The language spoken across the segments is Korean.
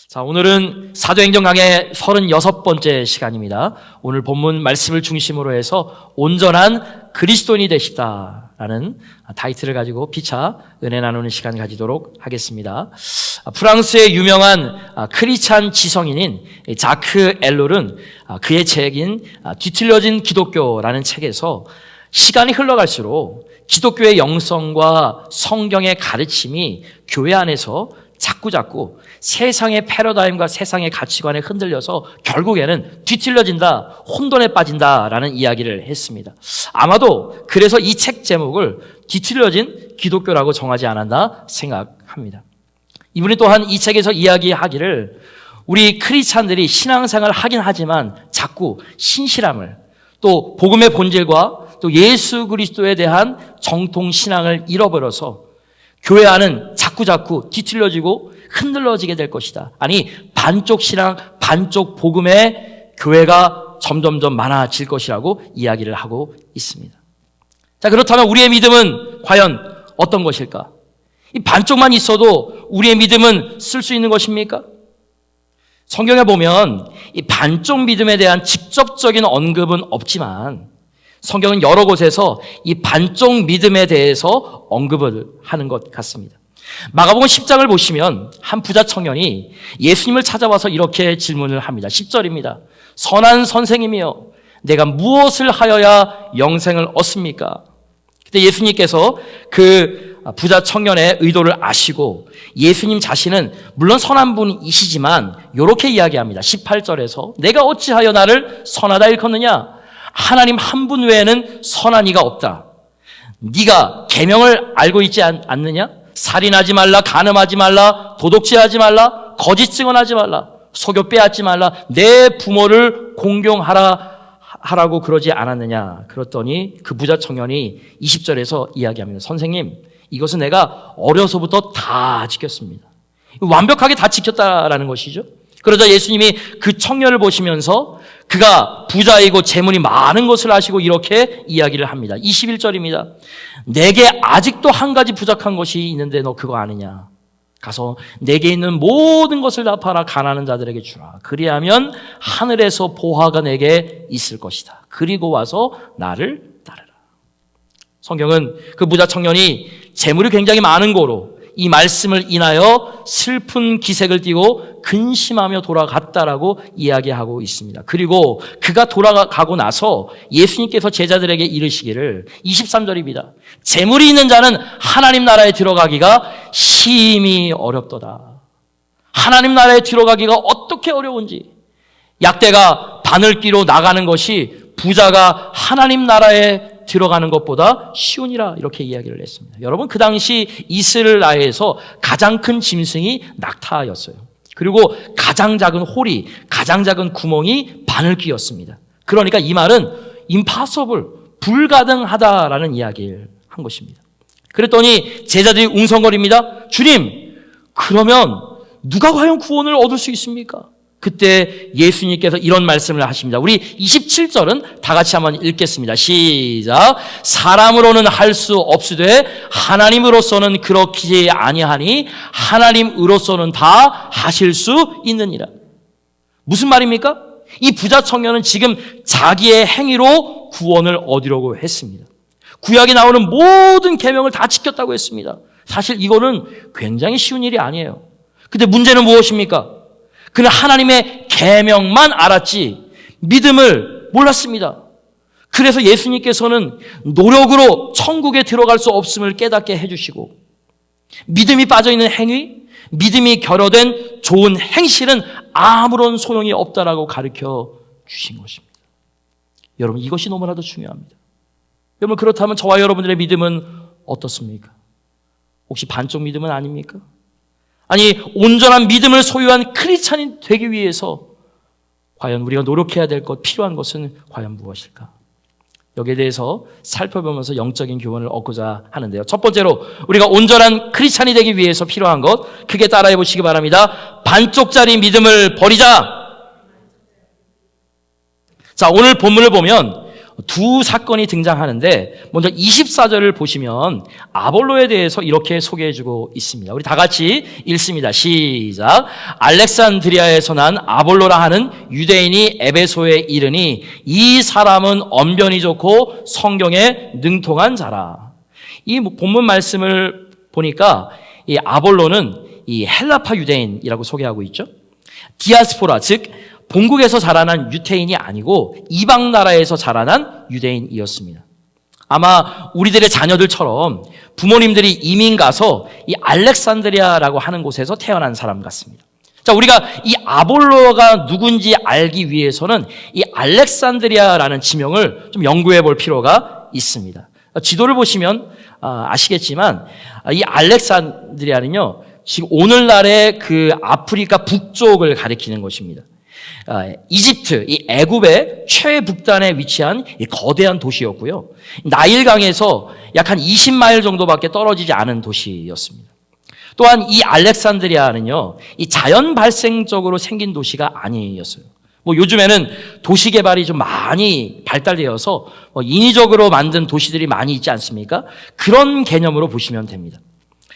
자, 오늘은 사도행전 강의 36번째 시간입니다. 오늘 본문 말씀을 중심으로 해서 온전한 그리스도인이 되시다라는 타이틀을 가지고 피차 은혜 나누는 시간 가지도록 하겠습니다. 프랑스의 유명한 크리스찬 지성인인 자크 엘롤은 그의 책인 뒤틀려진 기독교라는 책에서 시간이 흘러갈수록 기독교의 영성과 성경의 가르침이 교회 안에서 자꾸자꾸 세상의 패러다임과 세상의 가치관에 흔들려서 결국에는 뒤틀려진다, 혼돈에 빠진다라는 이야기를 했습니다. 아마도 그래서 이 책 제목을 뒤틀려진 기독교라고 정하지 않았나 생각합니다. 이분이 또한 이 책에서 이야기하기를 우리 크리스찬들이 신앙생활을 하긴 하지만 자꾸 신실함을, 또 복음의 본질과 또 예수 그리스도에 대한 정통 신앙을 잃어버려서 교회 안은 자꾸자꾸 뒤틀려지고 흔들러지게 될 것이다. 아니, 반쪽 신앙, 반쪽 복음의 교회가 점점점 많아질 것이라고 이야기를 하고 있습니다. 자, 그렇다면 우리의 믿음은 과연 어떤 것일까? 이 반쪽만 있어도 우리의 믿음은 쓸 수 있는 것입니까? 성경에 보면 이 반쪽 믿음에 대한 직접적인 언급은 없지만 성경은 여러 곳에서 이 반쪽 믿음에 대해서 언급을 하는 것 같습니다. 마가복음 10장을 보시면 한 부자 청년이 예수님을 찾아와서 이렇게 질문을 합니다. 10절입니다. 선한 선생님이여, 내가 무엇을 하여야 영생을 얻습니까? 그때 예수님께서 그 부자 청년의 의도를 아시고 예수님 자신은 물론 선한 분이시지만 이렇게 이야기합니다. 18절에서 내가 어찌하여 나를 선하다 일컫느냐? 하나님 한 분 외에는 선한 이가 없다. 네가 계명을 알고 있지 않느냐? 살인하지 말라, 간음하지 말라, 도둑질하지 말라, 거짓 증언하지 말라, 속여 빼앗지 말라, 내 부모를 공경하라고 그러지 않았느냐? 그랬더니 그 부자 청년이 20절에서 이야기합니다. 선생님, 이것은 내가 어려서부터 다 지켰습니다. 완벽하게 다 지켰다라는 것이죠. 그러자 예수님이 그 청년을 보시면서 그가 부자이고 재물이 많은 것을 아시고 이렇게 이야기를 합니다. 21절입니다. 내게 아직도 한 가지 부족한 것이 있는데 너 그거 아느냐? 가서 내게 있는 모든 것을 다 팔아 가난한 자들에게 주라. 그리하면 하늘에서 보화가 내게 있을 것이다. 그리고 와서 나를 따르라. 성경은 그 부자 청년이 재물이 굉장히 많은 고로 이 말씀을 인하여 슬픈 기색을 띠고 근심하며 돌아갔다라고 이야기하고 있습니다. 그리고 그가 돌아가고 나서 예수님께서 제자들에게 이르시기를 23절입니다. 재물이 있는 자는 하나님 나라에 들어가기가 심히 어렵도다. 하나님 나라에 들어가기가 어떻게 어려운지, 약대가 바늘귀로 나가는 것이 부자가 하나님 나라에 들어가는 것보다 쉬우니라, 이렇게 이야기를 했습니다. 여러분, 그 당시 이스라엘에서 가장 큰 짐승이 낙타였어요. 그리고 가장 작은 홀이, 가장 작은 구멍이 바늘귀였습니다. 그러니까 이 말은 impossible, 불가능하다라는 이야기를 한 것입니다. 그랬더니 제자들이 웅성거립니다. 주님, 그러면 누가 과연 구원을 얻을 수 있습니까? 그때 예수님께서 이런 말씀을 하십니다. 우리 27절은 다 같이 한번 읽겠습니다. 시작. 사람으로는 할 수 없으되 하나님으로서는 그렇지 아니하니 하나님으로서는 다 하실 수 있느니라. 무슨 말입니까? 이 부자 청년은 지금 자기의 행위로 구원을 얻으려고 했습니다. 구약에 나오는 모든 계명을 다 지켰다고 했습니다. 사실 이거는 굉장히 쉬운 일이 아니에요. 근데 문제는 무엇입니까? 그는 하나님의 계명만 알았지 믿음을 몰랐습니다. 그래서 예수님께서는 노력으로 천국에 들어갈 수 없음을 깨닫게 해주시고, 믿음이 빠져있는 행위, 믿음이 결여된 좋은 행실은 아무런 소용이 없다라고 가르쳐 주신 것입니다. 여러분, 이것이 너무나도 중요합니다. 여러분, 그렇다면 저와 여러분들의 믿음은 어떻습니까? 혹시 반쪽 믿음은 아닙니까? 아니, 온전한 믿음을 소유한 크리스찬이 되기 위해서 과연 우리가 노력해야 될 것, 필요한 것은 과연 무엇일까? 여기에 대해서 살펴보면서 영적인 교훈을 얻고자 하는데요. 첫 번째로 우리가 온전한 크리스찬이 되기 위해서 필요한 것, 크게 따라해 보시기 바랍니다. 반쪽짜리 믿음을 버리자. 자, 오늘 본문을 보면 두 사건이 등장하는데 먼저 24절을 보시면 아볼로에 대해서 이렇게 소개해주고 있습니다. 우리 다 같이 읽습니다. 시작. 알렉산드리아에서 난 아볼로라 하는 유대인이 에베소에 이르니 이 사람은 언변이 좋고 성경에 능통한 자라. 이 본문 말씀을 보니까 이 아볼로는 이 헬라파 유대인이라고 소개하고 있죠. 디아스포라, 즉 본국에서 자라난 유대인이 아니고 이방 나라에서 자라난 유대인이었습니다. 아마 우리들의 자녀들처럼 부모님들이 이민 가서 이 알렉산드리아라고 하는 곳에서 태어난 사람 같습니다. 자, 우리가 이 아볼로가 누군지 알기 위해서는 이 알렉산드리아라는 지명을 좀 연구해 볼 필요가 있습니다. 지도를 보시면 아시겠지만 이 알렉산드리아는요, 지금 오늘날의 그 아프리카 북쪽을 가리키는 것입니다. 이집트, 이 애굽의 최북단에 위치한 이 거대한 도시였고요. 나일강에서 약 한 20마일 정도밖에 떨어지지 않은 도시였습니다. 또한 이 알렉산드리아는요, 이 자연 발생적으로 생긴 도시가 아니었어요. 요즘에는 도시 개발이 좀 많이 발달되어서 인위적으로 만든 도시들이 많이 있지 않습니까? 그런 개념으로 보시면 됩니다.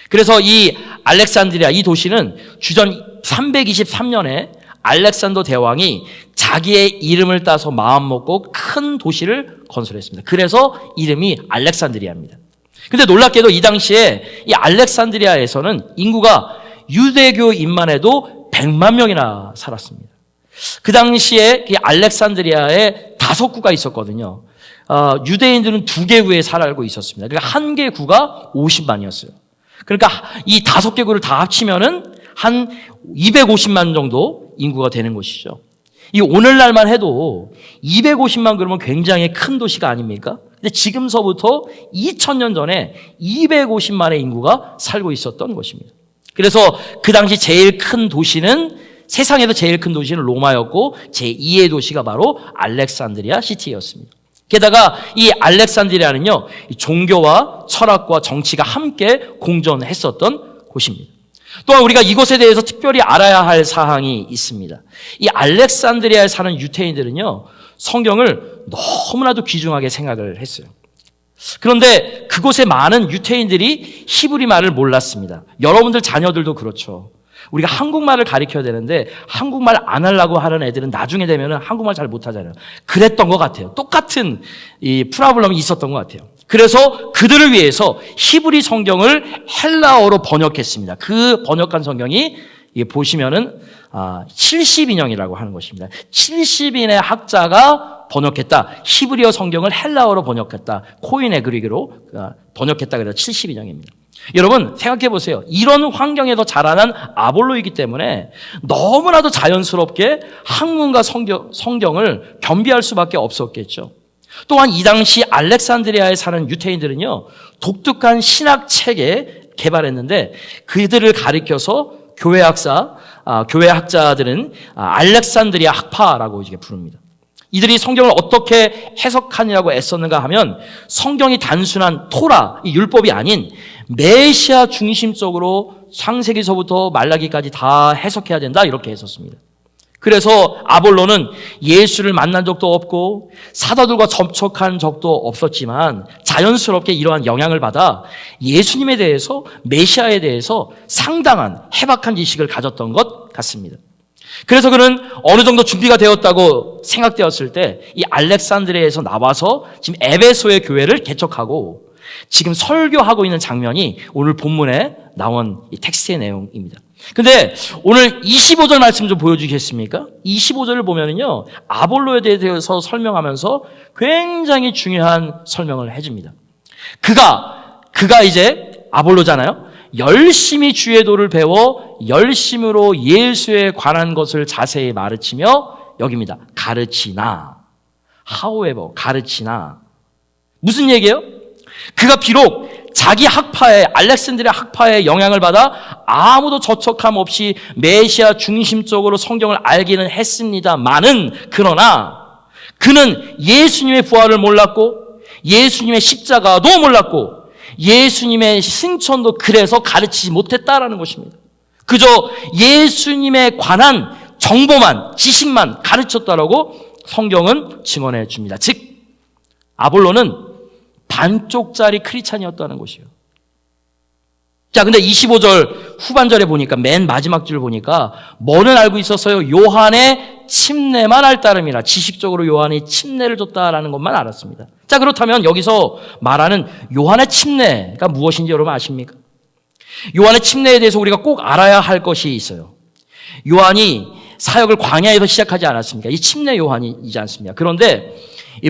그래서 이 알렉산드리아, 이 도시는 주전 323년에 알렉산더 대왕이 자기의 이름을 따서 마음먹고 큰 도시를 건설했습니다. 그래서 이름이 알렉산드리아입니다. 근데 놀랍게도 이 당시에 이 알렉산드리아에서는 인구가 유대교인만 해도 100만 명이나 살았습니다. 그 당시에 이 알렉산드리아에 5구가 있었거든요. 유대인들은 2개 구에 살고 있었습니다. 그러니까 한 개 구가 50만이었어요. 그러니까 이 5개 구를 다 합치면은 한 250만 정도 인구가 되는 것이죠. 이 오늘날만 해도 250만 그러면 굉장히 큰 도시가 아닙니까? 근데 지금서부터 2000년 전에 250만의 인구가 살고 있었던 것입니다. 그래서 그 당시 제일 큰 도시는, 세상에서 제일 큰 도시는 로마였고 제2의 도시가 바로 알렉산드리아 시티였습니다. 게다가 이 알렉산드리아는요, 종교와 철학과 정치가 함께 공존했었던 곳입니다. 또한 우리가 이곳에 대해서 특별히 알아야 할 사항이 있습니다. 이 알렉산드리아에 사는 유대인들은요, 성경을 너무나도 귀중하게 생각을 했어요. 그런데 그곳에 많은 유대인들이 히브리 말을 몰랐습니다. 여러분들 자녀들도 그렇죠. 우리가 한국말을 가르쳐야 되는데 한국말 안 하려고 하는 애들은 나중에 되면 한국말 잘 못하잖아요. 그랬던 것 같아요. 똑같은 이 프로블럼이 있었던 것 같아요. 그래서 그들을 위해서 히브리 성경을 헬라어로 번역했습니다. 그 번역한 성경이 보시면은 70인형이라고 하는 것입니다. 70인의 학자가 번역했다. 히브리어 성경을 헬라어로 번역했다. 코인의 그리기로 번역했다. 그래서 70인형입니다. 여러분 생각해 보세요. 이런 환경에서 자라난 아볼로이기 때문에 너무나도 자연스럽게 학문과 성경을 겸비할 수밖에 없었겠죠. 또한 이 당시 알렉산드리아에 사는 유대인들은요, 독특한 신학 체계 개발했는데 그들을 가리켜서 교회 학자들은 알렉산드리아 학파라고 이렇게 부릅니다. 이들이 성경을 어떻게 해석하느라고 애썼는가 하면 성경이 단순한 토라, 이 율법이 아닌 메시아 중심적으로 창세기서부터 말라기까지 다 해석해야 된다, 이렇게 했었습니다. 그래서 아볼로는 예수를 만난 적도 없고 사도들과 접촉한 적도 없었지만 자연스럽게 이러한 영향을 받아 예수님에 대해서, 메시아에 대해서 상당한 해박한 지식을 가졌던 것 같습니다. 그래서 그는 어느 정도 준비가 되었다고 생각되었을 때 이 알렉산드리아에서 나와서 지금 에베소의 교회를 개척하고 지금 설교하고 있는 장면이 오늘 본문에 나온 이 텍스트의 내용입니다. 근데 오늘 25절 말씀 좀 보여주시겠습니까? 25절을 보면은요, 아볼로에 대해서 설명하면서 굉장히 중요한 설명을 해줍니다. 그가 이제 아볼로잖아요. 열심히 주의 도를 배워 열심으로 예수에 관한 것을 자세히 가르치며, 여기입니다. 가르치나. however, 가르치나. 무슨 얘기예요? 그가 비록 자기 학파에, 알렉산드리아 학파에 영향을 받아 아무도 저촉함 없이 메시아 중심적으로 성경을 알기는 했습니다만은, 그러나 그는 예수님의 부활을 몰랐고 예수님의 십자가도 몰랐고 예수님의 승천도 그래서 가르치지 못했다라는 것입니다. 그저 예수님에 관한 정보만, 지식만 가르쳤다라고 성경은 증언해 줍니다. 즉 아볼로는 반쪽짜리 크리스찬이었다는 것이에요. 자, 근데 25절 후반절에 보니까 맨 마지막 줄 보니까 뭐는 알고 있었어요? 요한의 침례만 알 따름이라. 지식적으로 요한이 침례를 줬다라는 것만 알았습니다. 자, 그렇다면 여기서 말하는 요한의 침례가 무엇인지 여러분 아십니까? 요한의 침례에 대해서 우리가 꼭 알아야 할 것이 있어요. 요한이 사역을 광야에서 시작하지 않았습니까? 이 침례 요한이지 않습니까? 그런데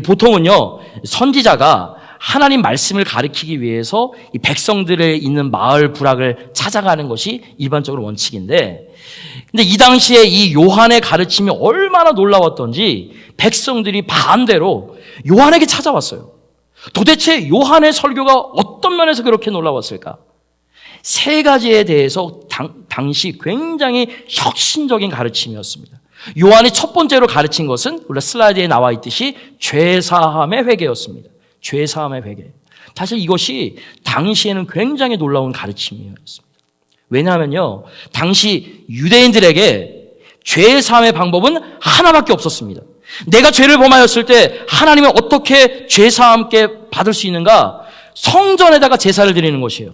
보통은요, 선지자가 하나님 말씀을 가르치기 위해서 이 백성들의 있는 마을 부락을 찾아가는 것이 일반적으로 원칙인데, 근데 이 당시에 이 요한의 가르침이 얼마나 놀라웠던지 백성들이 반대로 요한에게 찾아왔어요. 도대체 요한의 설교가 어떤 면에서 그렇게 놀라웠을까? 세 가지에 대해서 당시 굉장히 혁신적인 가르침이었습니다. 요한이 첫 번째로 가르친 것은 우리 슬라이드에 나와 있듯이 죄사함의 회개였습니다. 죄사함의 회개. 사실 이것이 당시에는 굉장히 놀라운 가르침이었습니다. 왜냐하면요, 당시 유대인들에게 죄사함의 방법은 하나밖에 없었습니다. 내가 죄를 범하였을 때 하나님은 어떻게 죄사함께 받을 수 있는가? 성전에다가 제사를 드리는 것이에요.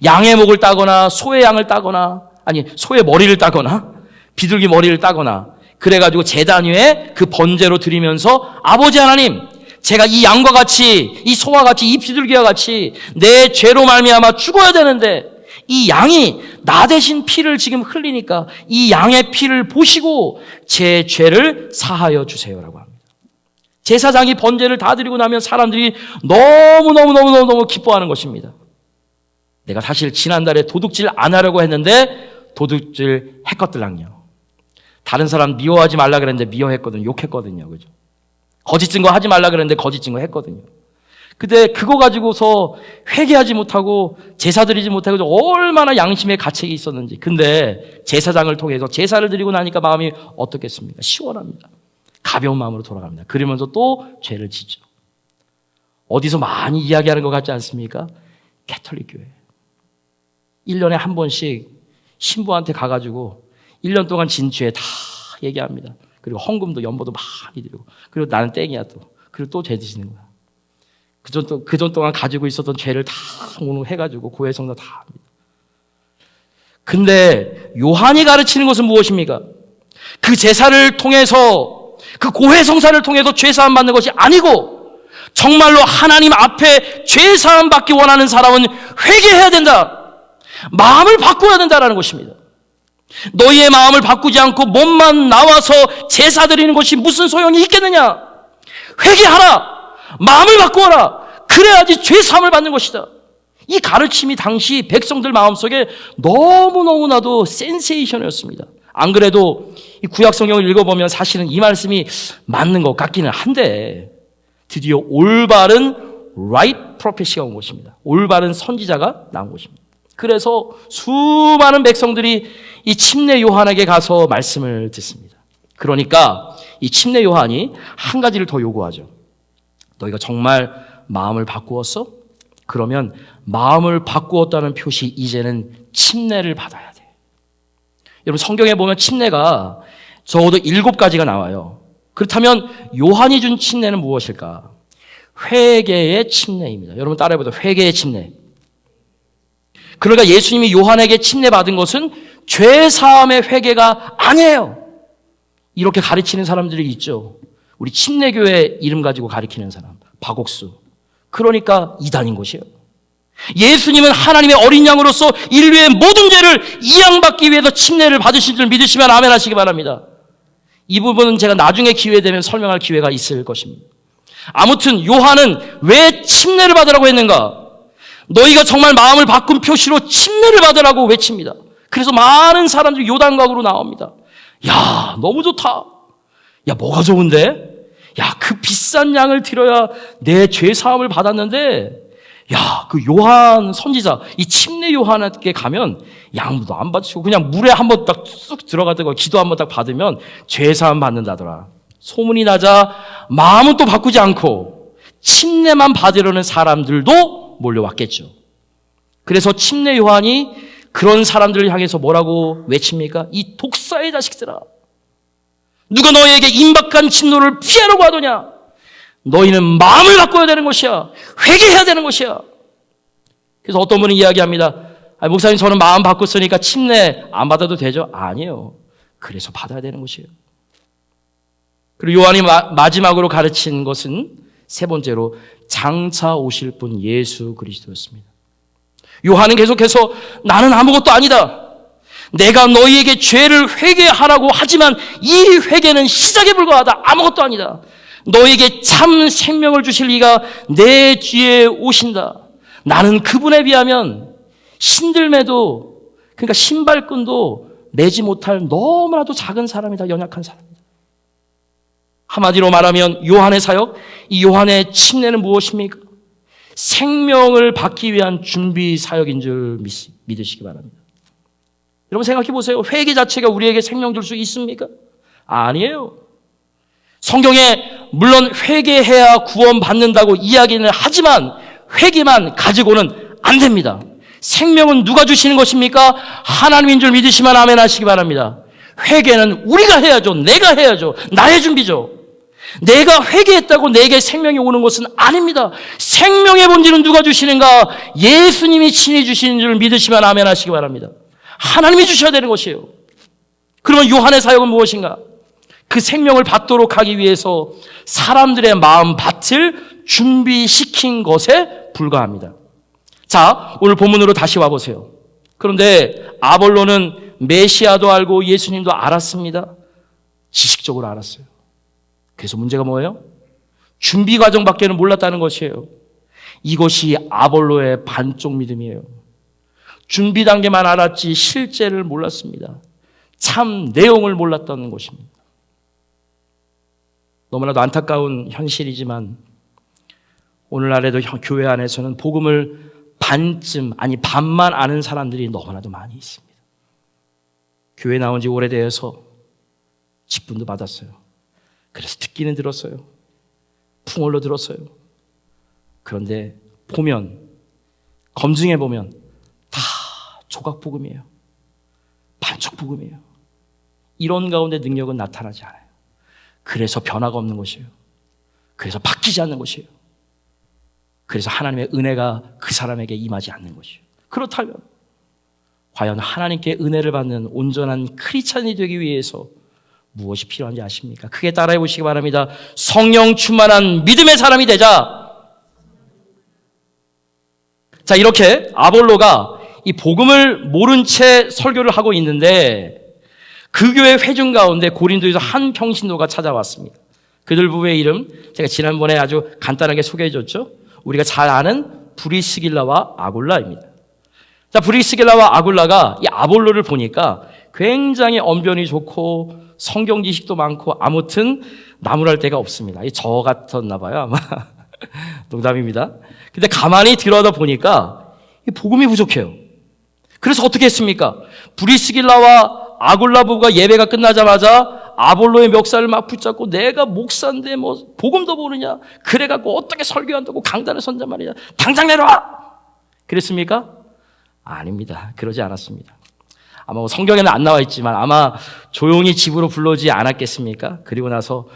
양의 목을 따거나 소의 양을 따거나, 아니 소의 머리를 따거나 비둘기 머리를 따거나, 그래가지고 제단 위에 그 번제로 드리면서 아버지 하나님, 제가 이 양과 같이, 이 소와 같이, 이 비둘기와 같이 내 죄로 말미암아 죽어야 되는데 이 양이 나 대신 피를 지금 흘리니까 이 양의 피를 보시고 제 죄를 사하여 주세요라고 합니다. 제사장이 번제를 다 드리고 나면 사람들이 너무 기뻐하는 것입니다. 내가 사실 지난달에 도둑질 안 하려고 했는데 도둑질 했것들랑요. 다른 사람 미워하지 말라 그랬는데 미워했거든요. 욕했거든요. 그죠? 거짓 증거 하지 말라 그랬는데 거짓 증거 했거든요. 근데 그거 가지고서 회개하지 못하고 제사 드리지 못하고 얼마나 양심의 가책이 있었는지. 근데 제사장을 통해서 제사를 드리고 나니까 마음이 어떻겠습니까? 시원합니다. 가벼운 마음으로 돌아갑니다. 그러면서 또 죄를 짓죠. 어디서 많이 이야기하는 것 같지 않습니까? 캐톨릭 교회. 1년에 한 번씩 신부한테 가가지고 1년 동안 진 죄 다 얘기합니다. 그리고 헌금도 연보도 많이 드리고, 그리고 나는 땡이야 또. 그리고 또 죄 지시는 거야. 그전 동안 가지고 있었던 죄를 다 오늘 해가지고 고해성사 다 합니다. 근데 요한이 가르치는 것은 무엇입니까? 그 제사를 통해서, 그 고해성사를 통해서 죄사함 받는 것이 아니고 정말로 하나님 앞에 죄사함 받기 원하는 사람은 회개해야 된다. 마음을 바꿔야 된다라는 것입니다. 너희의 마음을 바꾸지 않고 몸만 나와서 제사 드리는 것이 무슨 소용이 있겠느냐? 회개하라. 마음을 바꾸어라. 그래야지 죄사함을 받는 것이다. 이 가르침이 당시 백성들 마음속에 너무나도 센세이션이었습니다. 안 그래도 이 구약 성경을 읽어보면 사실은 이 말씀이 맞는 것 같기는 한데, 드디어 올바른 right prophecy가 온 것입니다. 올바른 선지자가 나온 것입니다. 그래서 수많은 백성들이 이 침례 요한에게 가서 말씀을 듣습니다. 그러니까 이 침례 요한이 한 가지를 더 요구하죠. 너희가 정말 마음을 바꾸었어? 그러면 마음을 바꾸었다는 표시, 이제는 침례를 받아야 돼. 여러분, 성경에 보면 침례가 적어도 7가지가 나와요. 그렇다면 요한이 준 침례는 무엇일까? 회개의 침례입니다. 여러분 따라해보세요. 회개의 침례. 그러니까 예수님이 요한에게 침례 받은 것은 죄사함의 회개가 아니에요. 이렇게 가르치는 사람들이 있죠. 우리 침례교회 이름 가지고 가르치는 사람, 박옥수. 그러니까 이단인 것이에요. 예수님은 하나님의 어린 양으로서 인류의 모든 죄를 이양받기 위해서 침례를 받으신 줄 믿으시면 아멘 하시기 바랍니다. 이 부분은 제가 나중에 기회 되면 설명할 기회가 있을 것입니다. 아무튼 요한은 왜 침례를 받으라고 했는가? 너희가 정말 마음을 바꾼 표시로 침례를 받으라고 외칩니다. 그래서 많은 사람들이 요단강으로 나옵니다. 야, 너무 좋다. 야, 뭐가 좋은데? 야, 그 비싼 양을 드려야 내 죄사함을 받았는데, 야, 그 요한 선지자, 이 침례 요한에게 가면 양도 안 바치고 그냥 물에 한번 딱 쑥 들어가다가 기도 한번 딱 받으면 죄사함 받는다더라. 소문이 나자 마음은 또 바꾸지 않고 침례만 받으려는 사람들도 몰려왔겠죠. 그래서 침례 요한이 그런 사람들을 향해서 뭐라고 외칩니까? 이 독사의 자식들아, 누가 너희에게 임박한 진노를 피하려고 하더냐? 너희는 마음을 바꿔야 되는 것이야. 회개해야 되는 것이야. 그래서 어떤 분은 이야기합니다. 목사님, 저는 마음 바꿨으니까 침례 안 받아도 되죠? 아니에요. 그래서 받아야 되는 것이에요. 그리고 요한이 마지막으로 가르친 것은 세 번째로 장차 오실 분 예수 그리스도였습니다. 요한은 계속해서 나는 아무것도 아니다. 내가 너희에게 죄를 회개하라고 하지만 이 회개는 시작에 불과하다. 아무것도 아니다. 너희에게 참 생명을 주실 이가 내 뒤에 오신다. 나는 그분에 비하면 신들매도, 그러니까 신발끈도 매지 못할 너무나도 작은 사람이다. 연약한 사람이다. 한마디로 말하면 요한의 사역, 이 요한의 침례는 무엇입니까? 생명을 받기 위한 준비 사역인 줄 믿으시기 바랍니다. 여러분 생각해 보세요. 회개 자체가 우리에게 생명 줄 수 있습니까? 아니에요. 성경에 물론 회개해야 구원받는다고 이야기는 하지만 회개만 가지고는 안 됩니다. 생명은 누가 주시는 것입니까? 하나님인 줄 믿으시면 아멘 하시기 바랍니다. 회개는 우리가 해야죠. 내가 해야죠. 나의 준비죠. 내가 회개했다고 내게 생명이 오는 것은 아닙니다. 생명의 본질은 누가 주시는가? 예수님이 친히 주시는 줄 믿으시면 아멘 하시기 바랍니다. 하나님이 주셔야 되는 것이에요. 그러면 요한의 사역은 무엇인가? 그 생명을 받도록 하기 위해서 사람들의 마음 밭을 준비시킨 것에 불과합니다. 자, 오늘 본문으로 다시 와보세요. 그런데 아볼로는 메시아도 알고 예수님도 알았습니다. 지식적으로 알았어요. 그래서 문제가 뭐예요? 준비 과정밖에는 몰랐다는 것이에요. 이것이 아볼로의 반쪽 믿음이에요. 준비 단계만 알았지 실제를 몰랐습니다. 참 내용을 몰랐다는 것입니다. 너무나도 안타까운 현실이지만 오늘날에도 교회 안에서는 복음을 반쯤, 아니 반만 아는 사람들이 너무나도 많이 있습니다. 교회 나온 지 오래되어서 직분도 받았어요. 그래서 듣기는 들었어요. 풍월로 들었어요. 그런데 보면, 검증해 보면 다 조각 복음이에요. 반쪽 복음이에요. 이런 가운데 능력은 나타나지 않아요. 그래서 변화가 없는 것이에요. 그래서 바뀌지 않는 것이에요. 그래서 하나님의 은혜가 그 사람에게 임하지 않는 것이에요. 그렇다면 과연 하나님께 은혜를 받는 온전한 크리스찬이 되기 위해서 무엇이 필요한지 아십니까? 크게 따라해 보시기 바랍니다. 성령 충만한 믿음의 사람이 되자. 자, 이렇게 아볼로가 이 복음을 모른 채 설교를 하고 있는데 그 교회 회중 가운데 고린도에서 한 평신도가 찾아왔습니다. 그들 부부의 이름 제가 지난번에 아주 간단하게 소개해 줬죠. 우리가 잘 아는 브리스길라와 아굴라입니다. 자, 브리스길라와 아굴라가 이 아볼로를 보니까 굉장히 언변이 좋고 성경 지식도 많고 아무튼 나무랄 데가 없습니다. 저 같았나 봐요, 아마. 농담입니다. 근데 가만히 들여다 보니까 복음이 부족해요. 그래서 어떻게 했습니까? 브리스길라와 아굴라 부부가 예배가 끝나자마자 아볼로의 멱살을 막 붙잡고 내가 목사인데 뭐 복음도 모르냐? 그래갖고 어떻게 설교한다고 강단에 선단 말이냐? 당장 내려와! 그랬습니까? 아닙니다. 그러지 않았습니다. 아마 뭐 성경에는 안 나와 있지만 아마 조용히 집으로 불러오지 않았겠습니까? 그리고 나서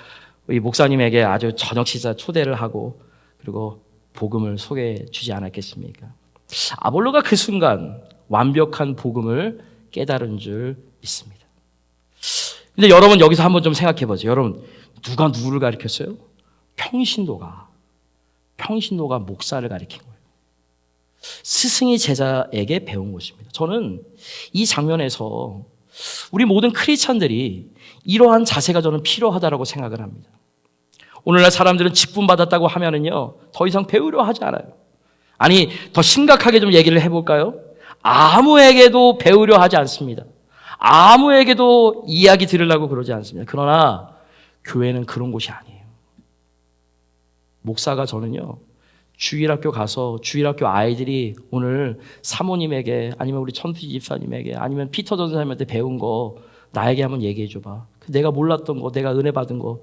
이 목사님에게 아주 저녁 식사 초대를 하고 그리고 복음을 소개해 주지 않았겠습니까? 아볼로가 그 순간 완벽한 복음을 깨달은 줄 믿습니다. 근데 여러분 여기서 한번 좀 생각해 보세요. 여러분 누가 누구를 가르쳤어요? 평신도가 목사를 가르친 거예요. 스승이 제자에게 배운 것입니다. 저는 이 장면에서 우리 모든 크리스찬들이 이러한 자세가 저는 필요하다고 생각을 합니다. 오늘날 사람들은 직분 받았다고 하면은요 더 이상 배우려 하지 않아요. 아니 더 심각하게 좀 얘기를 해볼까요? 아무에게도 배우려 하지 않습니다. 아무에게도 이야기 들으려고 그러지 않습니다. 그러나 교회는 그런 곳이 아니에요. 목사가 저는요 주일학교 가서 주일학교 아이들이 오늘 사모님에게 아니면 우리 천투지 집사님에게 아니면 피터 전사님한테 배운 거 나에게 한번 얘기해 줘봐. 내가 몰랐던 거, 내가 은혜 받은 거,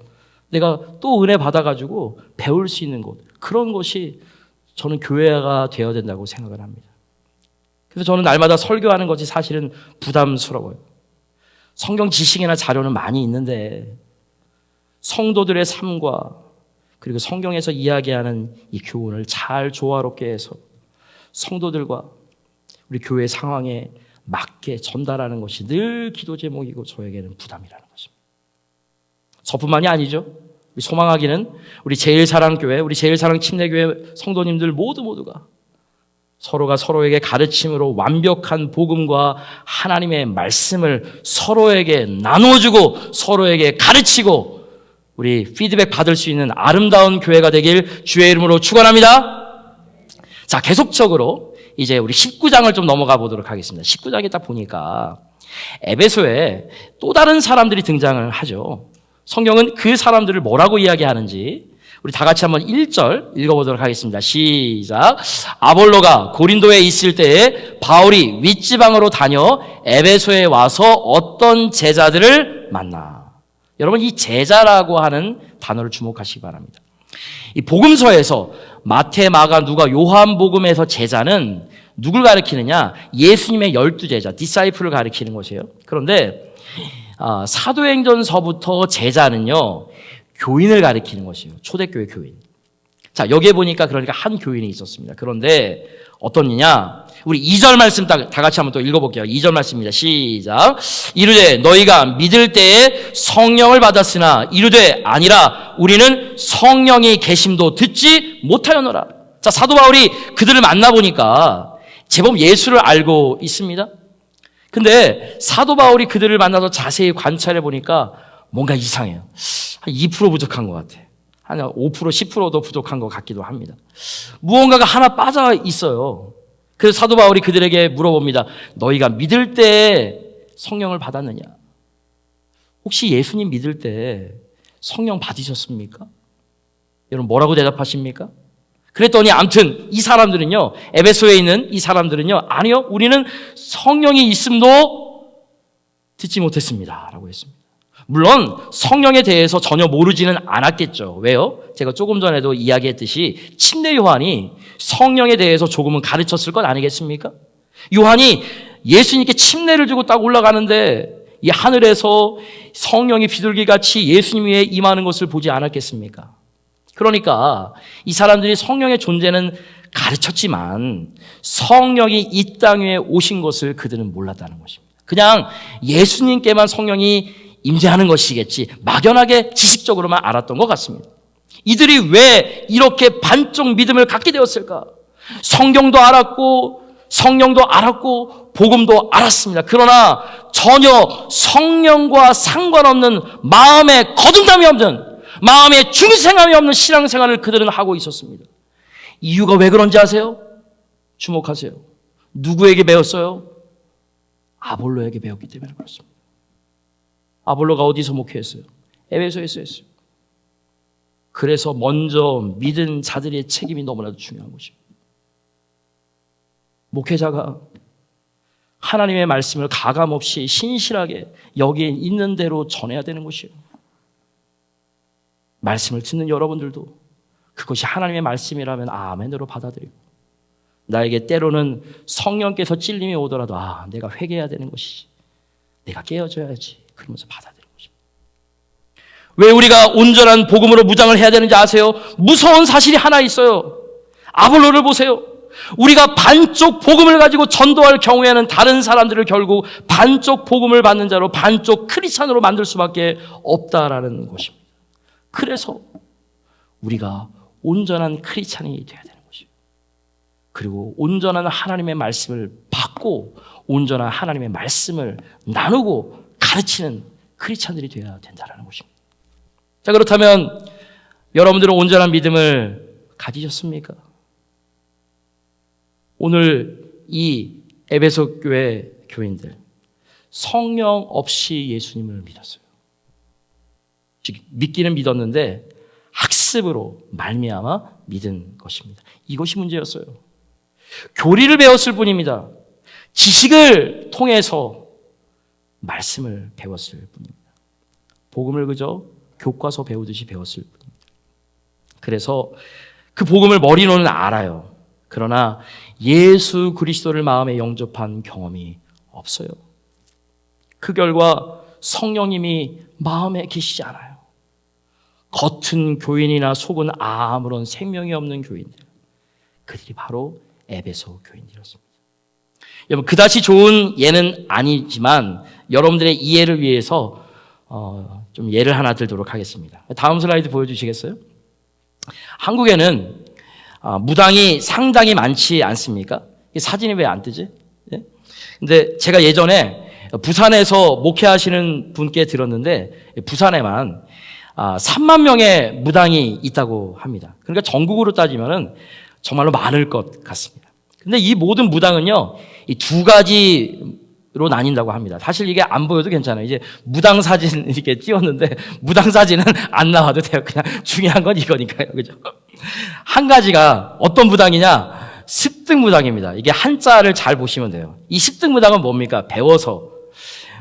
내가 또 은혜 받아가지고 배울 수 있는 곳, 그런 것이 저는 교회가 되어야 된다고 생각을 합니다. 그래서 저는 날마다 설교하는 것이 사실은 부담스러워요. 성경 지식이나 자료는 많이 있는데 성도들의 삶과 그리고 성경에서 이야기하는 이 교훈을 잘 조화롭게 해서 성도들과 우리 교회 상황에 맞게 전달하는 것이 늘 기도 제목이고 저에게는 부담이라는 것입니다. 저뿐만이 아니죠. 우리 소망하기는 우리 제일사랑교회, 우리 제일사랑 침례교회 성도님들 모두가 서로가 서로에게 가르침으로 완벽한 복음과 하나님의 말씀을 서로에게 나누어주고 서로에게 가르치고 우리 피드백 받을 수 있는 아름다운 교회가 되길 주의 이름으로 축원합니다. 자, 계속적으로 이제 우리 19장을 좀 넘어가 보도록 하겠습니다. 19장에 딱 보니까 에베소에 또 다른 사람들이 등장을 하죠. 성경은 그 사람들을 뭐라고 이야기하는지 우리 다 같이 한번 1절 읽어보도록 하겠습니다. 시작. 아볼로가 고린도에 있을 때에 바울이 윗지방으로 다녀 에베소에 와서 어떤 제자들을 만나. 여러분, 이 제자라고 하는 단어를 주목하시기 바랍니다. 이 복음서에서 마태, 마가, 누가, 요한 복음에서 제자는 누굴 가리키느냐? 예수님의 12제자, 디사이플을 가리키는 것이에요. 그런데 사도행전서부터 제자는요, 교인을 가리키는 것이에요. 초대교회 교인. 자, 여기에 보니까 그러니까 한 교인이 있었습니다. 그런데 어떤 이냐? 우리 2절 말씀 다 같이 한번 또 읽어볼게요. 2절 말씀입니다. 시작. 이르되 너희가 믿을 때에 성령을 받았으나 이르되 아니라 우리는 성령이 계심도 듣지 못하였노라. 자, 사도 바울이 그들을 만나보니까 제법 예수를 알고 있습니다. 근데 사도 바울이 그들을 만나서 자세히 관찰해 보니까 뭔가 이상해요. 한 2% 부족한 것 같아. 한 5%, 10%도 부족한 것 같기도 합니다. 무언가가 하나 빠져 있어요. 그래서 사도 바울이 그들에게 물어봅니다. 너희가 믿을 때 성령을 받았느냐? 혹시 예수님 믿을 때 성령 받으셨습니까? 여러분 뭐라고 대답하십니까? 그랬더니 아무튼 이 사람들은요, 에베소에 있는 이 사람들은요, 아니요, 우리는 성령이 있음도 듣지 못했습니다 라고 했습니다. 물론 성령에 대해서 전혀 모르지는 않았겠죠. 왜요? 제가 조금 전에도 이야기했듯이 침례 요한이 성령에 대해서 조금은 가르쳤을 것 아니겠습니까? 요한이 예수님께 침례를 주고 딱 올라가는데 이 하늘에서 성령이 비둘기같이 예수님 위에 임하는 것을 보지 않았겠습니까? 그러니까 이 사람들이 성령의 존재는 가르쳤지만 성령이 이 땅 위에 오신 것을 그들은 몰랐다는 것입니다. 그냥 예수님께만 성령이 임재하는 것이겠지 막연하게 지식적으로만 알았던 것 같습니다. 이들이 왜 이렇게 반쪽 믿음을 갖게 되었을까? 성경도 알았고 성령도 알았고 복음도 알았습니다. 그러나 전혀 성령과 상관없는 마음에 거듭남이 없는, 마음에 중생함이 없는 신앙생활을 그들은 하고 있었습니다. 이유가 왜 그런지 아세요? 주목하세요. 누구에게 배웠어요? 아볼로에게 배웠기 때문에 그렇습니다. 아볼로가 어디서 목회했어요? 에베소에서 했어요. 그래서 먼저 믿은 자들의 책임이 너무나도 중요한 것입니다. 목회자가 하나님의 말씀을 가감없이 신실하게 여기에 있는 대로 전해야 되는 것이에요. 말씀을 듣는 여러분들도 그것이 하나님의 말씀이라면 아멘으로 받아들이고, 나에게 때로는 성령께서 찔림이 오더라도 내가 회개해야 되는 것이지, 내가 깨어져야지, 그러면서 받아들이는 것입니다. 왜 우리가 온전한 복음으로 무장을 해야 되는지 아세요? 무서운 사실이 하나 있어요. 아볼로를 보세요. 우리가 반쪽 복음을 가지고 전도할 경우에는 다른 사람들을 결국 반쪽 복음을 받는 자로, 반쪽 크리스찬으로 만들 수밖에 없다라는 것입니다. 그래서 우리가 온전한 크리스찬이 되어야 되는 것이에요. 그리고 온전한 하나님의 말씀을 받고 온전한 하나님의 말씀을 나누고 가르치는 크리스찬들이 되어야 된다는 것입니다. 자, 그렇다면 여러분들은 온전한 믿음을 가지셨습니까? 오늘 이 에베소 교회 교인들 성령 없이 예수님을 믿었어요. 즉 믿기는 믿었는데 학습으로 말미암아 믿은 것입니다. 이것이 문제였어요. 교리를 배웠을 뿐입니다. 지식을 통해서 말씀을 배웠을 뿐입니다. 복음을 그저 교과서 배우듯이 배웠을 뿐입니다. 그래서 그 복음을 머리로는 알아요. 그러나 예수 그리스도를 마음에 영접한 경험이 없어요. 그 결과 성령님이 마음에 계시지 않아요. 겉은 교인이나 속은 아무런 생명이 없는 교인들, 그들이 바로 에베소 교인들이었습니다. 여러분, 그다지 좋은 예는 아니지만 여러분들의 이해를 위해서 좀 예를 하나 들도록 하겠습니다. 다음 슬라이드 보여주시겠어요? 한국에는 무당이 상당히 많지 않습니까? 사진이 왜 안 뜨지? 예? 근데 제가 예전에 부산에서 목회하시는 분께 들었는데 부산에만 3만 명의 무당이 있다고 합니다. 그러니까 전국으로 따지면은 정말로 많을 것 같습니다. 근데 이 모든 무당은요, 이 두 가지로 나뉜다고 합니다. 사실 이게 안 보여도 괜찮아요. 이제 무당 사진 이렇게 띄웠는데 무당 사진은 안 나와도 돼요. 그냥 중요한 건 이거니까요. 그죠? 한 가지가 어떤 무당이냐? 습득무당입니다. 이게 한자를 잘 보시면 돼요. 이 습득무당은 뭡니까? 배워서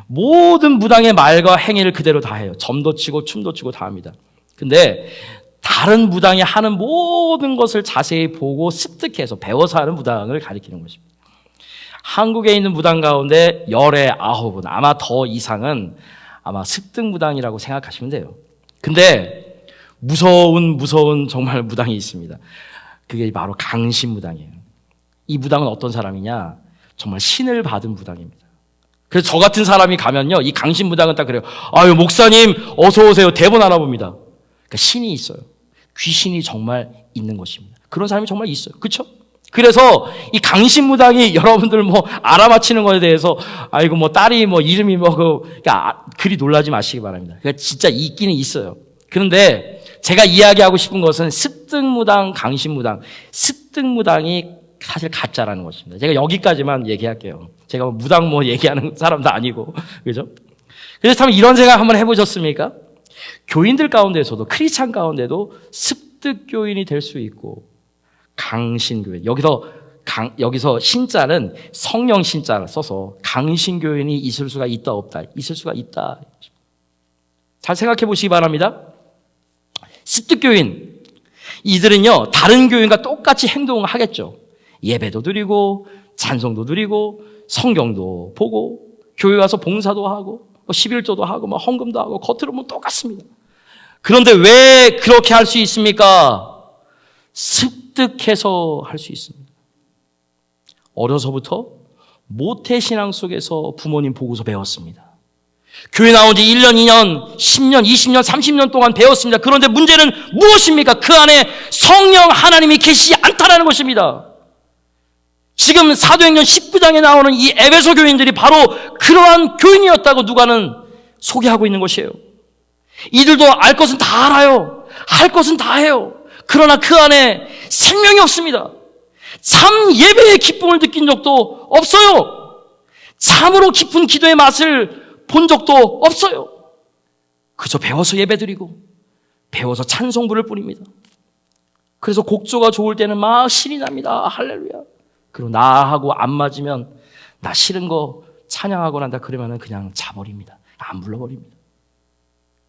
모든 무당의 말과 행위를 그대로 다 해요. 점도 치고 춤도 추고 다 합니다. 근데 다른 무당이 하는 모든 것을 자세히 보고 습득해서 배워서 하는 무당을 가리키는 것입니다. 한국에 있는 무당 가운데 10에 9은, 아마 더 이상은 아마 습득무당이라고 생각하시면 돼요. 근데 무서운 정말 무당이 있습니다. 그게 바로 강신무당이에요. 이 무당은 어떤 사람이냐? 정말 신을 받은 무당입니다. 그래서 저 같은 사람이 가면요, 이 강신무당은 딱 그래요. 아유, 목사님 어서 오세요. 대본 알아봅니다. 그러니까 신이 있어요. 귀신이 정말 있는 것입니다. 그런 사람이 정말 있어요. 그렇죠? 그래서 이 강신무당이 여러분들 뭐 알아맞히는 것에 대해서 아이고 뭐 딸이 뭐 이름이 뭐 그러니까 그리 놀라지 마시기 바랍니다. 그러니까 진짜 있기는 있어요. 그런데 제가 이야기하고 싶은 것은 습득무당, 강신무당, 습득무당이 사실 가짜라는 것입니다. 제가 여기까지만 얘기할게요. 제가 무당 뭐 얘기하는 사람도 아니고, 그죠? 그래서 참 이런 생각 한번 해보셨습니까? 교인들 가운데서도, 크리스찬 가운데도 습득교인이 될 수 있고, 강신교인. 여기서 신자는 성령 신자를 써서 강신교인이 있을 수가 있다, 없다? 있을 수가 있다. 잘 생각해 보시기 바랍니다. 습득교인. 이들은요, 다른 교인과 똑같이 행동을 하겠죠. 예배도 드리고, 찬송도 드리고, 성경도 보고, 교회 가서 봉사도 하고, 11조도 하고, 헌금도 하고, 겉으로 보면 똑같습니다. 그런데 왜 그렇게 할 수 있습니까? 습득해서 할 수 있습니다. 어려서부터 모태신앙 속에서 부모님 보고서 배웠습니다. 교회 나온 지 1년, 2년, 10년, 20년, 30년 동안 배웠습니다. 그런데 문제는 무엇입니까? 그 안에 성령 하나님이 계시지 않다라는 것입니다. 지금 사도행전 19장에 나오는 이 에베소 교인들이 바로 그러한 교인이었다고 누가는 소개하고 있는 것이에요. 이들도 알 것은 다 알아요. 할 것은 다 해요. 그러나 그 안에 생명이 없습니다. 참 예배의 기쁨을 느낀 적도 없어요. 참으로 깊은 기도의 맛을 본 적도 없어요. 그저 배워서 예배드리고 배워서 찬송 부를 뿐입니다. 그래서 곡조가 좋을 때는 막 신이 납니다. 할렐루야. 그리고 나하고 안 맞으면 나 싫은 거 찬양하고 난다 그러면 그냥 자버립니다. 안 불러버립니다.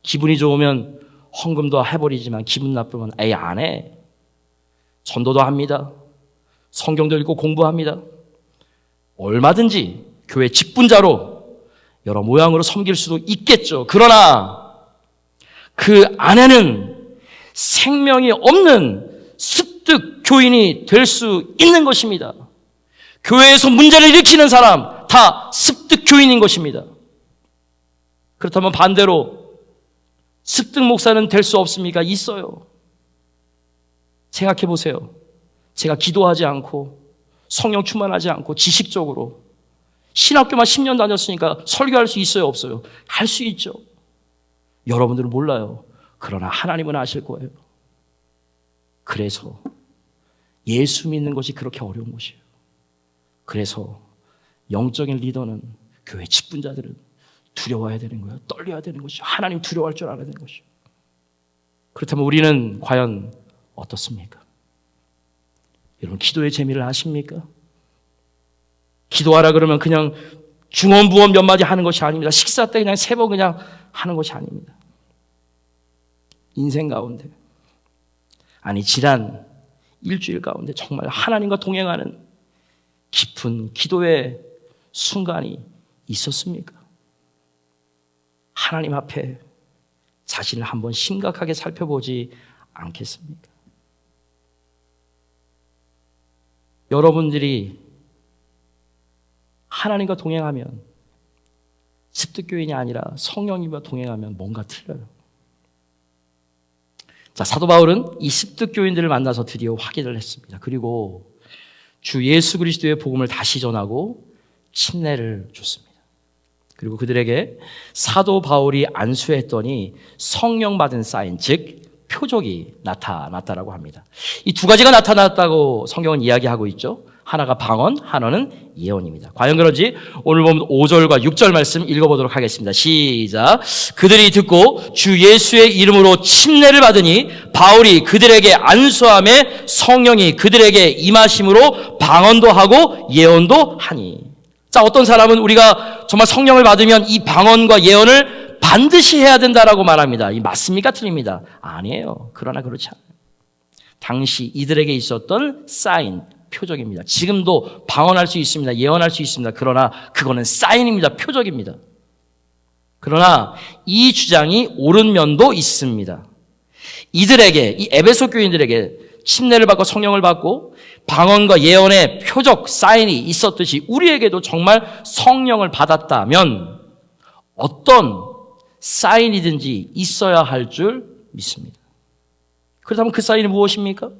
기분이 좋으면 헌금도 해버리지만 기분 나쁘면 에이 안 해. 전도도 합니다. 성경도 읽고 공부합니다. 얼마든지 교회 직분자로 여러 모양으로 섬길 수도 있겠죠. 그러나 그 안에는 생명이 없는 습득 교인이 될 수 있는 것입니다. 교회에서 문제를 일으키는 사람 다 습득 교인인 것입니다. 그렇다면 반대로 습득 목사는 될 수 없습니까? 있어요. 생각해 보세요. 제가 기도하지 않고 성령 충만하지 않고 지식적으로 신학교만 10년 다녔으니까 설교할 수 있어요? 없어요? 할 수 있죠. 여러분들은 몰라요. 그러나 하나님은 아실 거예요. 그래서 예수 믿는 것이 그렇게 어려운 것이에요. 그래서 영적인 리더는 교회 직분자들은 두려워야 되는 거예요. 떨려야 되는 것이죠. 하나님 두려워할 줄 알아야 되는 것이죠. 그렇다면 우리는 과연 어떻습니까? 여러분 기도의 재미를 아십니까? 기도하라 그러면 그냥 중언부언 몇 마디 하는 것이 아닙니다. 식사 때 그냥 3번 그냥 하는 것이 아닙니다. 인생 가운데 아니 지난 일주일 가운데 정말 하나님과 동행하는 깊은 기도의 순간이 있었습니까? 하나님 앞에 자신을 한번 심각하게 살펴보지 않겠습니까? 여러분들이 하나님과 동행하면, 습득교인이 아니라 성령님과 동행하면 뭔가 틀려요. 자, 사도 바울은 이 습득교인들을 만나서 드디어 확인을 했습니다. 그리고 주 예수 그리스도의 복음을 다시 전하고 침례를 줬습니다. 그리고 그들에게 사도 바울이 안수했더니 성령 받은 사인, 즉 표적이 나타났다라고 합니다. 이 두 가지가 나타났다고 성경은 이야기하고 있죠. 하나가 방언, 하나는 예언입니다. 과연 그런지 오늘 보면 5절과 6절 말씀 읽어보도록 하겠습니다. 시작. 그들이 듣고 주 예수의 이름으로 침례를 받으니 바울이 그들에게 안수함에 성령이 그들에게 임하심으로 방언도 하고 예언도 하니. 자, 어떤 사람은 우리가 정말 성령을 받으면 이 방언과 예언을 반드시 해야 된다라고 말합니다. 이 맞습니까? 틀립니다. 아니에요. 그러나 그렇지 않아요. 당시 이들에게 있었던 사인, 표적입니다. 지금도 방언할 수 있습니다. 예언할 수 있습니다. 그러나 그거는 사인입니다. 표적입니다. 그러나 이 주장이 옳은 면도 있습니다. 이들에게, 이 에베소 교인들에게 침례를 받고 성령을 받고 방언과 예언의 표적, 사인이 있었듯이 우리에게도 정말 성령을 받았다면 어떤 사인이든지 있어야 할 줄 믿습니다. 그렇다면 그 사인이 무엇입니까?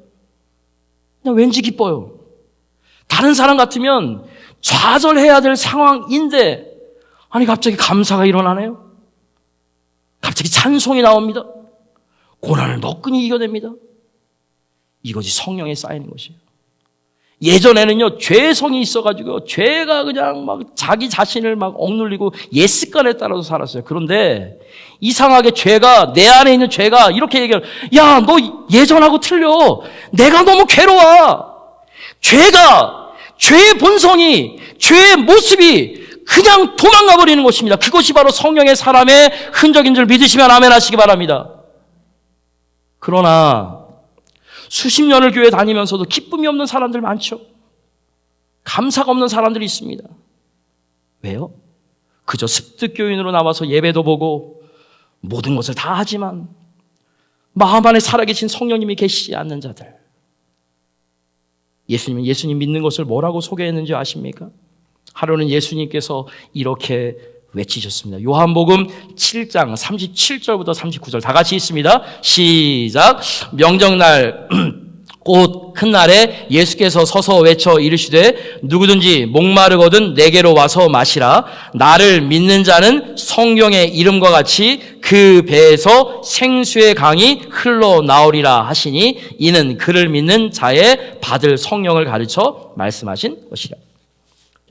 그냥 왠지 기뻐요. 다른 사람 같으면 좌절해야 될 상황인데 아니 갑자기 감사가 일어나네요. 갑자기 찬송이 나옵니다. 고난을 너끈히 이겨냅니다. 이것이 성령의 쌓이는 것이에요. 예전에는요, 죄성이 있어가지고, 죄가 그냥 막 자기 자신을 막 억눌리고 옛 습관에 따라서 살았어요. 그런데 이상하게 죄가, 내 안에 있는 죄가 이렇게 얘기해요. 야, 너 예전하고 틀려. 내가 너무 괴로워. 죄가, 죄의 본성이, 죄의 모습이 그냥 도망가 버리는 것입니다. 그것이 바로 성령의 사람의 흔적인 줄 믿으시면 아멘 하시기 바랍니다. 그러나 수십 년을 교회 다니면서도 기쁨이 없는 사람들 많죠. 감사가 없는 사람들이 있습니다. 왜요? 그저 습득교인으로 나와서 예배도 보고 모든 것을 다 하지만 마음 안에 살아계신 성령님이 계시지 않는 자들. 예수님 믿는 것을 뭐라고 소개했는지 아십니까? 하루는 예수님께서 이렇게 외치셨습니다. 요한복음 7장 37절부터 39절 다 같이 있습니다. 시작. 명절날 곧 큰 날에 예수께서 서서 외쳐 이르시되 누구든지 목마르거든 내게로 와서 마시라. 나를 믿는 자는 성경의 이름과 같이 그 배에서 생수의 강이 흘러나오리라 하시니 이는 그를 믿는 자의 받을 성령을 가르쳐 말씀하신 것이라.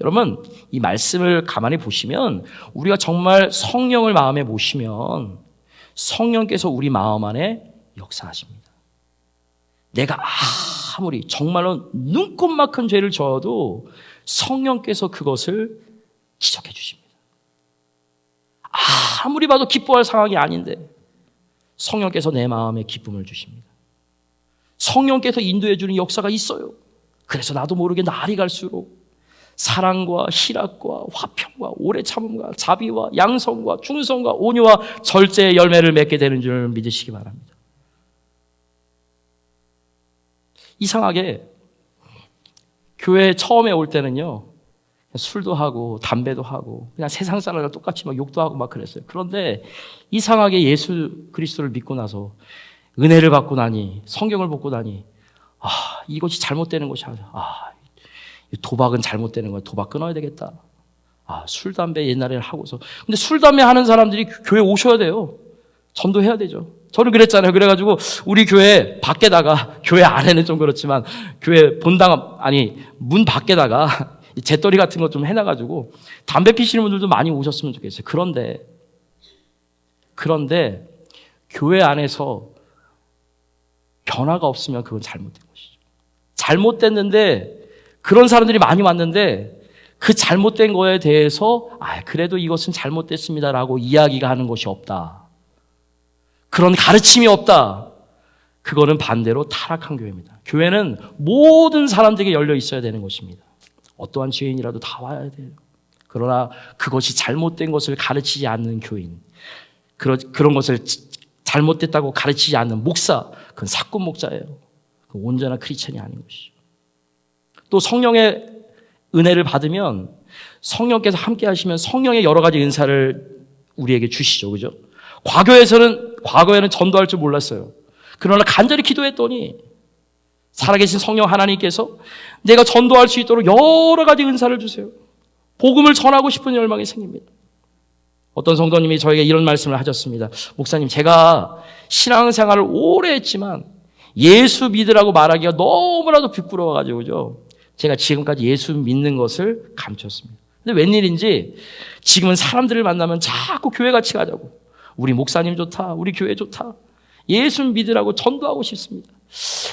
여러분, 이 말씀을 가만히 보시면 우리가 정말 성령을 마음에 모시면 성령께서 우리 마음 안에 역사하십니다. 내가 아무리 정말로 눈꼽만큼 죄를 저어도 성령께서 그것을 지적해 주십니다. 아무리 봐도 기뻐할 상황이 아닌데 성령께서 내 마음에 기쁨을 주십니다. 성령께서 인도해 주는 역사가 있어요. 그래서 나도 모르게 날이 갈수록 사랑과 희락과 화평과 오래 참음과 자비와 양성과 충성과 온유와 절제의 열매를 맺게 되는 줄 믿으시기 바랍니다. 이상하게 교회에 처음에 올 때는요, 술도 하고 담배도 하고 그냥 세상 사람과 똑같이 막 욕도 하고 막 그랬어요. 그런데 이상하게 예수 그리스도를 믿고 나서 은혜를 받고 나니 성경을 보고 나니 이것이 잘못되는 것이 아니라 도박은 잘못되는 거야. 도박 끊어야 되겠다. 술, 담배 옛날에는 하고서. 근데 술, 담배 하는 사람들이 교회 오셔야 돼요. 전도해야 되죠. 저는 그랬잖아요. 그래가지고 우리 교회 밖에다가, 교회 안에는 좀 그렇지만 교회 본당, 문 밖에다가 재떨이 같은 거 좀 해놔가지고 담배 피시는 분들도 많이 오셨으면 좋겠어요. 그런데 교회 안에서 변화가 없으면 그건 잘못된 것이죠. 잘못됐는데 그런 사람들이 많이 왔는데 그 잘못된 거에 대해서 그래도 이것은 잘못됐습니다라고 이야기가 하는 것이 없다. 그런 가르침이 없다. 그거는 반대로 타락한 교회입니다. 교회는 모든 사람들에게 열려 있어야 되는 것입니다. 어떠한 죄인이라도 다 와야 돼요. 그러나 그것이 잘못된 것을 가르치지 않는 교인, 그런 것을 잘못됐다고 가르치지 않는 목사, 그건 사꾼 목자예요. 그건 온전한 크리스천이 아닌 것이죠. 또 성령의 은혜를 받으면 성령께서 함께 하시면 성령의 여러 가지 은사를 우리에게 주시죠. 그죠? 과거에는 전도할 줄 몰랐어요. 그러나 간절히 기도했더니 살아계신 성령 하나님께서 내가 전도할 수 있도록 여러 가지 은사를 주세요. 복음을 전하고 싶은 열망이 생깁니다. 어떤 성도님이 저에게 이런 말씀을 하셨습니다. 목사님, 제가 신앙생활을 오래 했지만 예수 믿으라고 말하기가 너무나도 부끄러워가지고 그죠? 제가 지금까지 예수 믿는 것을 감췄습니다. 근데 웬일인지 지금은 사람들을 만나면 자꾸 교회 같이 가자고, 우리 목사님 좋다, 우리 교회 좋다, 예수 믿으라고 전도하고 싶습니다.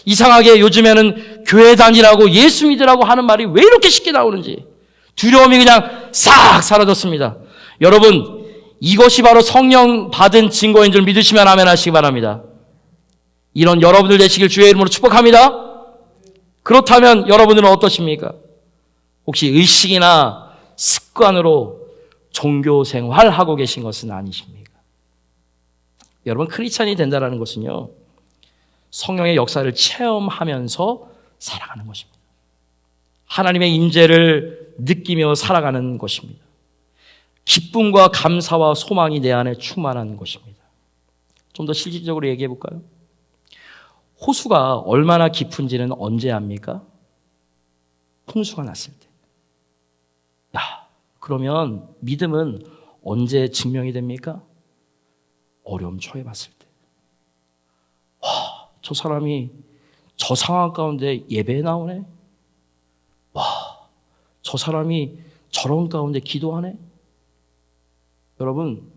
이상하게 요즘에는 교회 다니라고 예수 믿으라고 하는 말이 왜 이렇게 쉽게 나오는지 두려움이 그냥 싹 사라졌습니다. 여러분, 이것이 바로 성령 받은 증거인 줄 믿으시면 아멘 하시기 바랍니다. 이런 여러분들 되시길 주의 이름으로 축복합니다. 그렇다면 여러분들은 어떠십니까? 혹시 의식이나 습관으로 종교 생활하고 계신 것은 아니십니까? 여러분, 크리스찬이 된다는 것은요, 성령의 역사를 체험하면서 살아가는 것입니다. 하나님의 임재를 느끼며 살아가는 것입니다. 기쁨과 감사와 소망이 내 안에 충만한 것입니다. 좀 더 실질적으로 얘기해 볼까요? 호수가 얼마나 깊은지는 언제 압니까? 홍수가 났을 때. 그러면 믿음은 언제 증명이 됩니까? 어려움 처해봤을 때. 저 사람이 저 상황 가운데 예배에 나오네? 저 사람이 저런 가운데 기도하네? 여러분,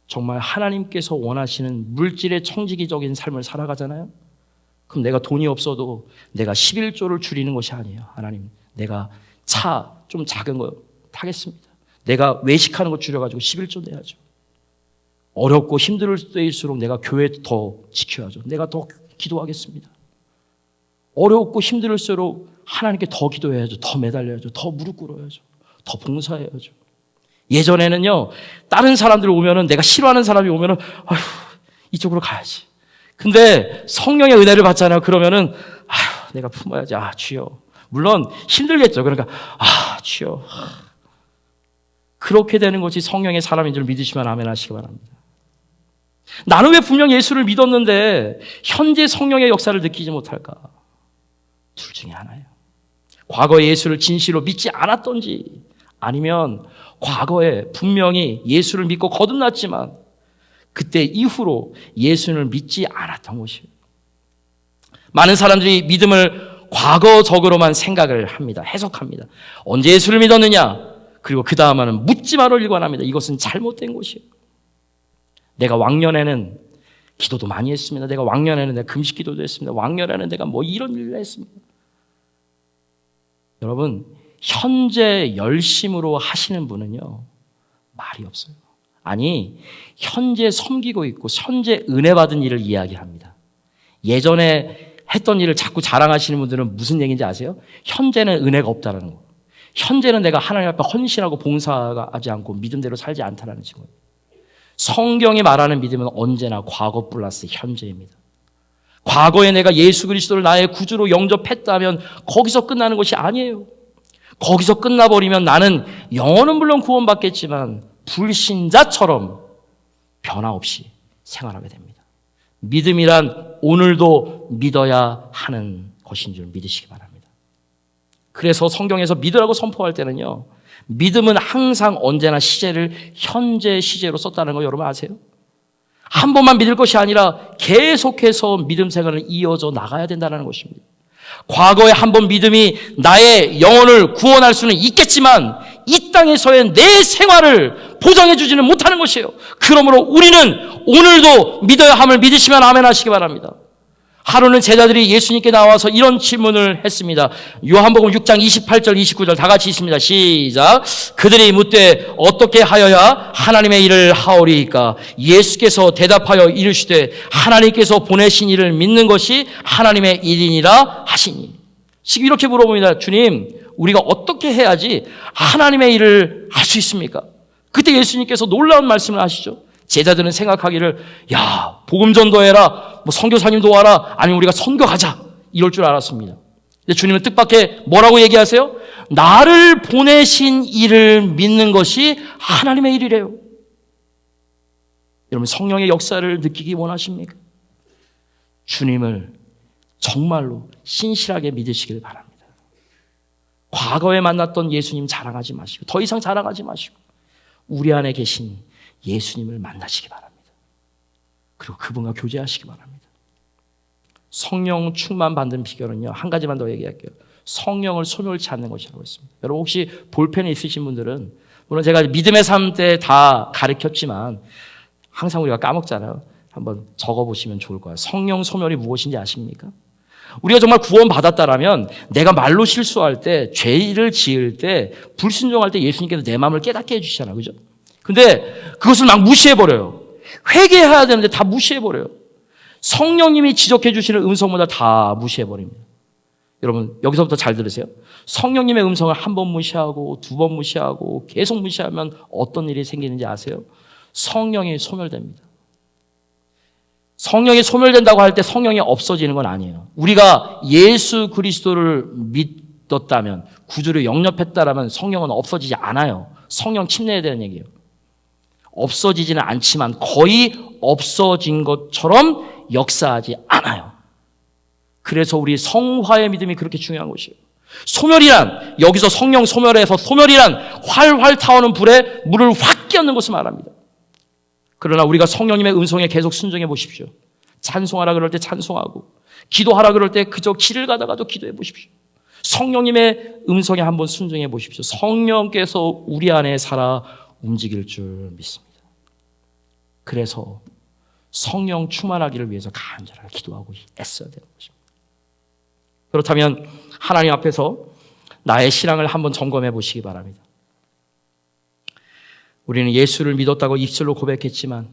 정말 하나님께서 원하시는 물질의 청지기적인 삶을 살아가잖아요? 그럼 내가 돈이 없어도 내가 11조를 줄이는 것이 아니에요. 하나님, 내가 차 좀 작은 거 타겠습니다. 내가 외식하는 거 줄여가지고 11조 내야죠. 어렵고 힘들 때일수록 내가 교회 더 지켜야죠. 내가 더 기도하겠습니다. 어렵고 힘들수록 하나님께 더 기도해야죠. 더 매달려야죠. 더 무릎 꿇어야죠. 더 봉사해야죠. 예전에는요, 다른 사람들 오면은, 내가 싫어하는 사람이 오면은, 이쪽으로 가야지. 근데 성령의 은혜를 받잖아요. 그러면은, 내가 품어야지. 주여. 물론 힘들겠죠. 그러니까, 주여. 그렇게 되는 것이 성령의 사람인 줄 믿으시면 아멘 하시기 바랍니다. 나는 왜 분명 예수를 믿었는데 현재 성령의 역사를 느끼지 못할까? 둘 중에 하나예요. 과거에 예수를 진실로 믿지 않았던지, 아니면 과거에 분명히 예수를 믿고 거듭났지만 그때 이후로 예수를 믿지 않았던 것이에요. 많은 사람들이 믿음을 과거적으로만 생각을 합니다. 해석합니다. 언제 예수를 믿었느냐? 그리고 그 다음에는 묻지마를 일관합니다. 이것은 잘못된 것이에요. 내가 왕년에는 기도도 많이 했습니다. 내가 왕년에는 내가 금식 기도도 했습니다. 왕년에는 내가 뭐 이런 일을 했습니다. 여러분, 현재 열심으로 하시는 분은요, 말이 없어요. 아니, 현재 섬기고 있고 현재 은혜 받은 일을 이야기합니다. 예전에 했던 일을 자꾸 자랑하시는 분들은 무슨 얘기인지 아세요? 현재는 은혜가 없다는 거. 현재는 내가 하나님 앞에 헌신하고 봉사하지 않고 믿음대로 살지 않다는 거예요. 성경이 말하는 믿음은 언제나 과거 플러스 현재입니다. 과거에 내가 예수 그리스도를 나의 구주로 영접했다면 거기서 끝나는 것이 아니에요. 거기서 끝나버리면 나는 영혼은 물론 구원받겠지만 불신자처럼 변화 없이 생활하게 됩니다. 믿음이란 오늘도 믿어야 하는 것인 줄 믿으시기 바랍니다. 그래서 성경에서 믿으라고 선포할 때는요, 믿음은 항상 언제나 시제를 현재 시제로 썼다는 거 여러분 아세요? 한 번만 믿을 것이 아니라 계속해서 믿음 생활을 이어져 나가야 된다는 것입니다. 과거에 한 번 믿음이 나의 영혼을 구원할 수는 있겠지만 이 땅에서의 내 생활을 보장해 주지는 못하는 것이에요. 그러므로 우리는 오늘도 믿어야 함을 믿으시면 아멘 하시기 바랍니다. 하루는 제자들이 예수님께 나와서 이런 질문을 했습니다. 요한복음 6장 28절 29절 다 같이 있습니다. 시작. 그들이 묻되 어떻게 하여야 하나님의 일을 하오리이까? 예수께서 대답하여 이르시되 하나님께서 보내신 이를 믿는 것이 하나님의 일이니라 하시니. 지금 이렇게 물어봅니다. 주님, 우리가 어떻게 해야지 하나님의 일을 할 수 있습니까? 그때 예수님께서 놀라운 말씀을 하시죠. 제자들은 생각하기를 야, 복음 전도해라, 뭐 선교사님도 와라, 아니면 우리가 선교 가자 이럴 줄 알았습니다. 근데 주님은 뜻밖의 뭐라고 얘기하세요? 나를 보내신 이를 믿는 것이 하나님의 일이래요. 여러분, 성령의 역사를 느끼기 원하십니까? 주님을 정말로 신실하게 믿으시길 바랍니다. 과거에 만났던 예수님 자랑하지 마시고, 더 이상 자랑하지 마시고, 우리 안에 계신 예수님을 만나시기 바랍니다. 그리고 그분과 교제하시기 바랍니다. 성령 충만 받는 비결은요, 한 가지만 더 얘기할게요. 성령을 소멸치 않는 것이라고 했습니다. 여러분, 혹시 볼펜이 있으신 분들은, 물론 제가 믿음의 삶 때 다 가르쳤지만 항상 우리가 까먹잖아요. 한번 적어보시면 좋을 거예요. 성령 소멸이 무엇인지 아십니까? 우리가 정말 구원받았다라면 내가 말로 실수할 때, 죄를 지을 때, 불순종할 때 예수님께서 내 마음을 깨닫게 해주시잖아요. 그죠? 근데 그것을 막 무시해버려요. 회개해야 되는데 다 무시해버려요. 성령님이 지적해 주시는 음성보다 다 무시해버립니다. 여러분, 여기서부터 잘 들으세요. 성령님의 음성을 한 번 무시하고 두 번 무시하고 계속 무시하면 어떤 일이 생기는지 아세요? 성령이 소멸됩니다. 성령이 소멸된다고 할 때 성령이 없어지는 건 아니에요. 우리가 예수 그리스도를 믿었다면, 구주를 영접했다라면 성령은 없어지지 않아요. 성령 침례에 대한 얘기예요. 없어지지는 않지만 거의 없어진 것처럼 역사하지 않아요. 그래서 우리 성화의 믿음이 그렇게 중요한 것이에요. 소멸이란, 여기서 성령 소멸에서 소멸이란 활활 타오는 불에 물을 확 끼얹는 것을 말합니다. 그러나 우리가 성령님의 음성에 계속 순종해 보십시오. 찬송하라 그럴 때 찬송하고, 기도하라 그럴 때 그저 길을 가다가도 기도해 보십시오. 성령님의 음성에 한번 순종해 보십시오. 성령께서 우리 안에 살아 움직일 줄 믿습니다. 그래서 성령 충만하기를 위해서 간절하게 기도하고 애써야 되는 것입니다. 그렇다면 하나님 앞에서 나의 신앙을 한번 점검해 보시기 바랍니다. 우리는 예수를 믿었다고 입술로 고백했지만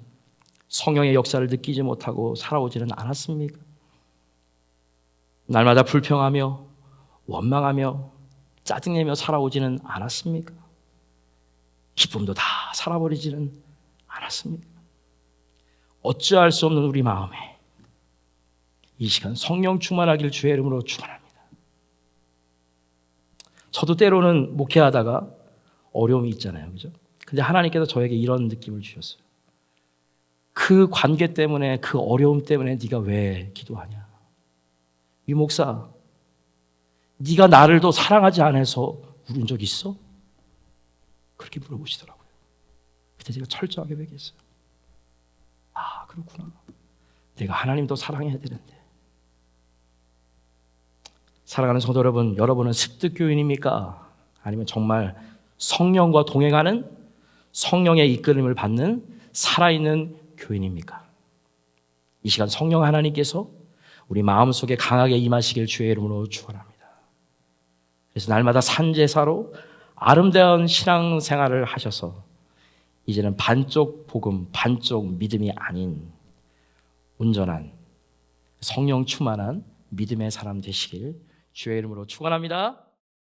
성령의 역사를 느끼지 못하고 살아오지는 않았습니까? 날마다 불평하며 원망하며 짜증내며 살아오지는 않았습니까? 기쁨도 다 살아버리지는 않았습니까? 어찌할 수 없는 우리 마음에 이 시간 성령 충만하기를 주의 이름으로 축원합니다. 저도 때로는 목회하다가 어려움이 있잖아요. 그죠? 근데 하나님께서 저에게 이런 느낌을 주셨어요. 그 관계 때문에, 그 어려움 때문에 네가 왜 기도하냐? 이 목사, 네가 나를 더 사랑하지 않아서 울은 적 있어? 그렇게 물어보시더라고요. 그때 제가 철저하게 얘기했어요. 아, 그렇구나. 내가 하나님 더 사랑해야 되는데. 사랑하는 성도 여러분, 여러분은 습득교인입니까? 아니면 정말 성령과 동행하는, 성령의 이끌림을 받는 살아있는 교인입니까? 이 시간 성령 하나님께서 우리 마음속에 강하게 임하시길 주의 이름으로 축원합니다. 그래서 날마다 산제사로 아름다운 신앙생활을 하셔서 이제는 반쪽 복음, 반쪽 믿음이 아닌 온전한 성령 충만한 믿음의 사람 되시길 주의 이름으로 축원합니다.